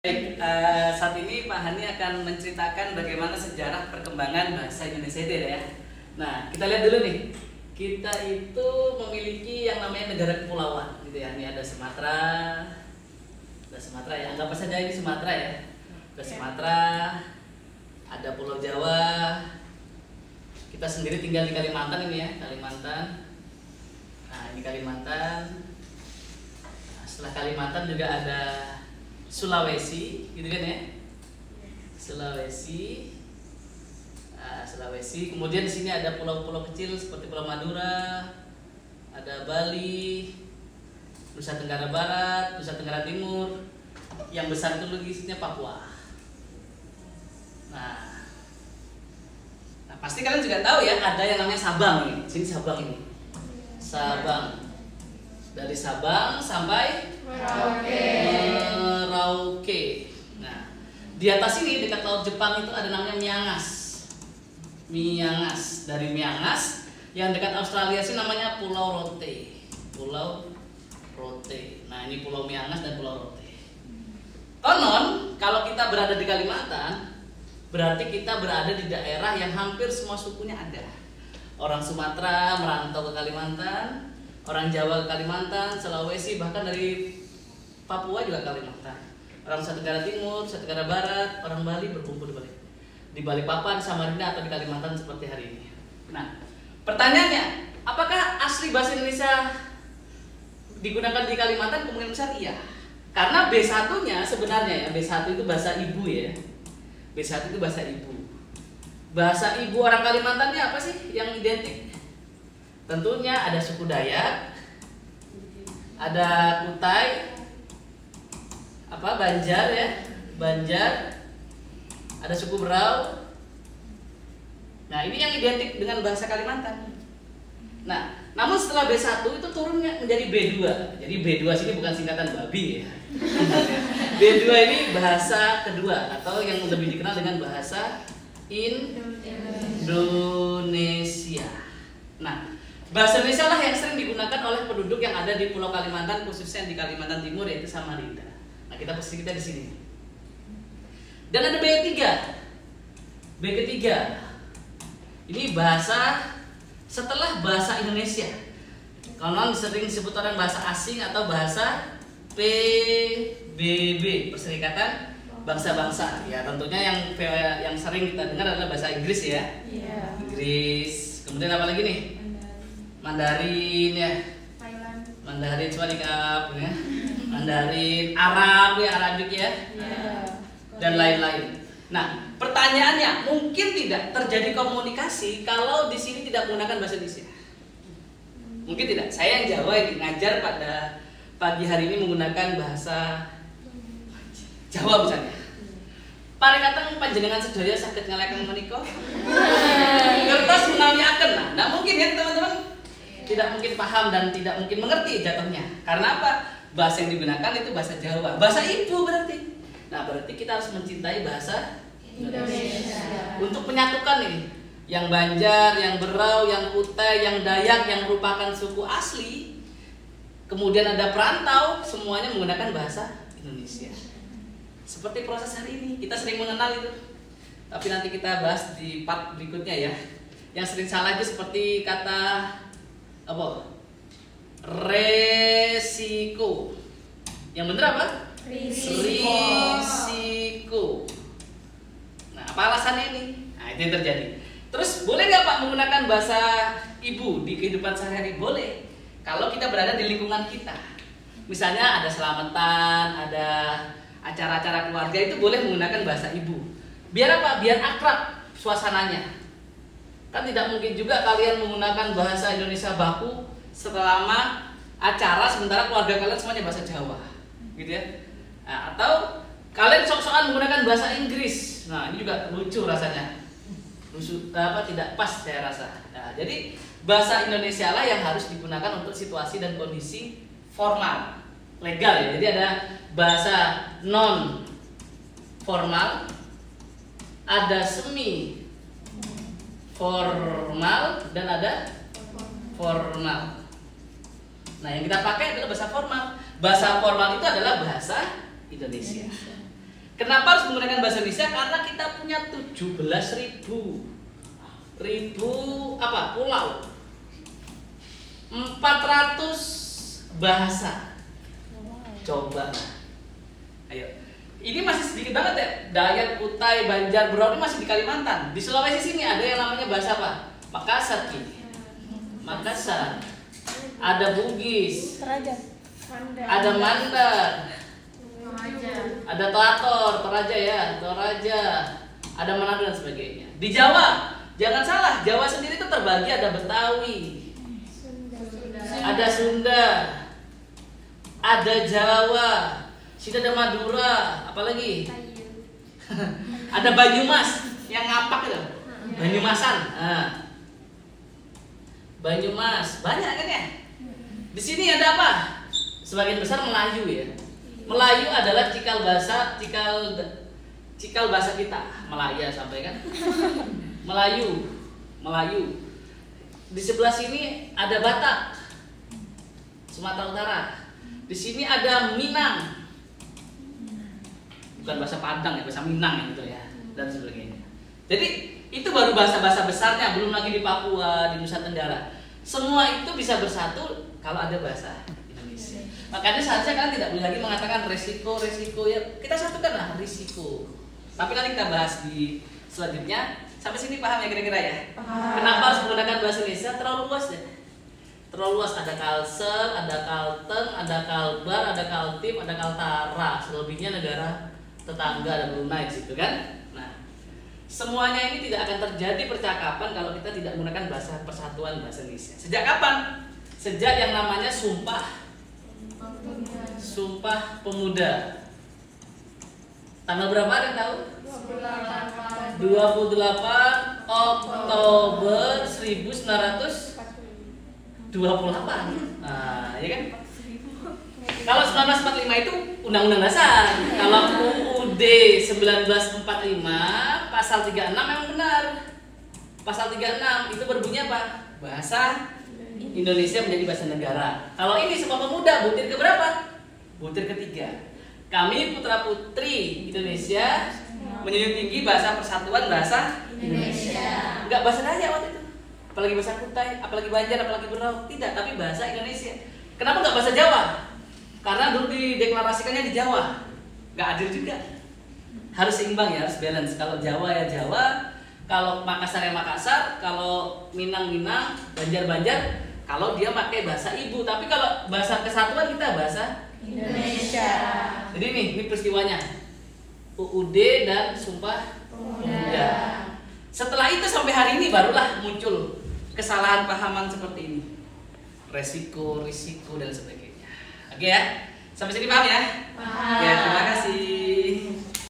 Baik, saat ini Pak Hani akan menceritakan bagaimana sejarah perkembangan bahasa Indonesia itu ya. Nah, kita lihat dulu nih. Kita itu memiliki yang namanya negara kepulauan, gitu ya. Ini ada Sumatera ya. Anggap saja ini Sumatera ya. Ada Sumatera, ada Pulau Jawa. Kita sendiri tinggal di Kalimantan ini ya, Kalimantan. Nah, ini Kalimantan. Nah, setelah Kalimantan juga ada Sulawesi, gitu kan ya? Sulawesi. Sulawesi. Kemudian di sini ada pulau-pulau kecil seperti Pulau Madura, ada Bali, Nusa Tenggara Barat, Nusa Tenggara Timur. Yang besar itu logisnya Papua. Nah, pasti kalian juga tahu ya, ada yang namanya Sabang nih. Sini Sabang ini. Sabang. Dari Sabang sampai Merauke. Nah, di atas ini dekat Laut Jepang itu ada namanya Miangas. Miangas. Dari Miangas yang dekat Australia sih namanya Pulau Rote. Pulau Rote. Nah, ini Pulau Miangas dan Pulau Rote. Konon, kalau kita berada di Kalimantan, berarti kita berada di daerah yang hampir semua sukunya ada. Orang Sumatera merantau ke Kalimantan, orang Jawa ke Kalimantan, Sulawesi, bahkan dari Papua juga Kalimantan. Orang Nusa Tenggara Timur, Nusa Tenggara Barat, orang Bali berkumpul di Balikpapan, Samarinda atau di Kalimantan seperti hari ini. Nah, pertanyaannya, apakah asli bahasa Indonesia digunakan di Kalimantan? Kemungkinan besar iya. Karena B1-nya sebenarnya ya, B1 itu bahasa ibu ya. B1 itu bahasa ibu. Bahasa ibu orang Kalimantannya apa sih yang identik? Tentunya ada suku Dayak, ada Kutai, Banjar ya, Banjar, ada suku Berau. Nah, ini yang identik dengan bahasa Kalimantan. Nah, namun setelah B1 itu turunnya menjadi B2. Jadi B2 sini bukan singkatan babi ya. B2 ini bahasa kedua atau yang lebih dikenal dengan bahasa Indonesia. Nah, bahasa Indonesia lah yang sering digunakan oleh penduduk yang ada di Pulau Kalimantan, khususnya di Kalimantan Timur yaitu Samarinda. Nah, posisi kita di sini. Dan ada B3. B ketiga. Ini bahasa setelah bahasa Indonesia. Konon sering disebut orang bahasa asing atau bahasa PBB, Perserikatan Bangsa-Bangsa. Ya, tentunya yang sering kita dengar adalah bahasa Inggris ya. Yeah. Inggris. Kemudian apa lagi nih? Mandarin ya. Mandarin Swanikap ya. Mandarin Arab ya, Arabik ya. Dan lain-lain. Nah, pertanyaannya, mungkin tidak terjadi komunikasi kalau di sini tidak menggunakan bahasa Indonesia? Mungkin tidak. Saya yang Jawa ini ngajar pada pagi hari ini menggunakan bahasa Jawa misalnya. Parekateng panjenengan sedaya saged ngalekaken menika. Kertas menawi aken. Nah, mungkin ya teman-teman tidak mungkin paham dan tidak mungkin mengerti jatuhnya. Karena apa? Bahasa yang digunakan itu bahasa Jawa, bahasa ibu berarti. Nah, berarti kita harus mencintai bahasa Indonesia. Untuk menyatukan ini, yang Banjar, yang Berau, yang Kutai, yang Dayak, yang merupakan suku asli, kemudian ada perantau, semuanya menggunakan bahasa Indonesia. Seperti proses hari ini, kita sering mengenal itu. Tapi nanti kita bahas di part berikutnya ya. Yang sering salah itu seperti kata resiko. Yang benar apa? Risiko. Nah, apa alasannya ini? Nah, itu yang terjadi. Terus boleh nggak Pak menggunakan bahasa ibu di kehidupan sehari-hari? Boleh. Kalau kita berada di lingkungan kita. Misalnya ada selamatan, ada acara-acara keluarga, itu boleh menggunakan bahasa ibu. Biar apa? Biar akrab suasananya. Kan tidak mungkin juga kalian menggunakan bahasa Indonesia baku selama acara sementara keluarga kalian semuanya bahasa Jawa, gitu ya. Nah, atau kalian sok-sokan menggunakan bahasa Inggris. Nah, ini juga lucu rasanya. Tidak pas saya rasa. Nah, jadi bahasa Indonesia lah yang harus digunakan untuk situasi dan kondisi formal, legal ya. Jadi ada bahasa non formal, ada semi formal dan ada formal. Nah, yang kita pakai adalah bahasa formal. Bahasa formal itu adalah bahasa Indonesia. Kenapa harus menggunakan bahasa Indonesia? Karena kita punya 17.000 pulau, 400 bahasa. Coba, ayo. Ini masih sedikit banget ya. Dayak, Kutai, Banjar, Berau ini masih di Kalimantan. Di Sulawesi sini ada yang namanya bahasa apa? Makassar. Makassar. Ada Bugis. Ada Mandar. Ada Toraja ya, Toraja. Ada Manado dan sebagainya. Di Jawa, jangan salah, Jawa sendiri itu terbagi ada Betawi, ada Sunda, ada Jawa, sini ada Madura, apalagi ada Banyumas yang ngapak itu, Banyumasan. Nah, Banyumas banyak kan ya. Di sini ada apa? Sebagian besar Melayu ya. Melayu adalah cikal bahasa kita, Melaya sampai kan. Melayu. Di sebelah sini ada Batak, Sumatera Utara. Di sini ada Minang. Bukan bahasa Padang ya, bahasa Minang ya gitu ya, dan sebagainya. Jadi itu baru bahasa-bahasa besarnya, belum lagi di Papua, di Nusa Tenggara. Semua itu bisa bersatu kalau ada bahasa Indonesia. Makanya seharusnya kalian tidak boleh lagi mengatakan resiko ya. Kita satukanlah risiko. Tapi nanti kita bahas di selanjutnya. Sampai sini paham ya kira-kira ya? Kenapa harus menggunakan bahasa Indonesia? Terlalu luas ya. Terlalu luas, ada Kalsel, ada Kalteng, ada Kalbar, ada Kaltim, ada Kaltara. Selebihnya negara tetangga, ada Brunei di situ kan? Nah, semuanya ini tidak akan terjadi percakapan kalau kita tidak menggunakan bahasa persatuan bahasa Indonesia. Sejak kapan? Sejak yang namanya Sumpah Pemuda. Tanggal berapa ada yang tahu? 28 Oktober 1928. Nah, ya kan? Kalau 1945 itu Undang-Undang Dasar. Kalau UUD 1945 pasal 36 memang benar. Pasal 36 itu berbunyi apa? Bahasa Indonesia menjadi bahasa negara. Kalau ini Sumpah Pemuda butir ke berapa? Butir ketiga. Kami putra-putri Indonesia menjunjung tinggi bahasa persatuan bahasa Indonesia. Enggak bahasa Dayak waktu itu. Apalagi bahasa Kutai, apalagi Banjar, apalagi Berau. Tidak, tapi bahasa Indonesia. Kenapa enggak bahasa Jawa? Karena dulu dideklarasikannya di Jawa. Enggak adil juga. Harus seimbang ya, harus balance. Kalau Jawa ya Jawa, kalau Makassar ya Makassar, kalau Minang, Banjar, kalau dia pakai bahasa ibu. Tapi kalau bahasa kesatuan kita bahasa Indonesia. Jadi ini peristiwanya. UUD dan Sumpah Pemuda. Setelah itu sampai hari ini barulah muncul kesalahan pahaman seperti ini. Risiko dan sebagainya. Oke ya. Sampai sini paham ya? Paham. Ya, terima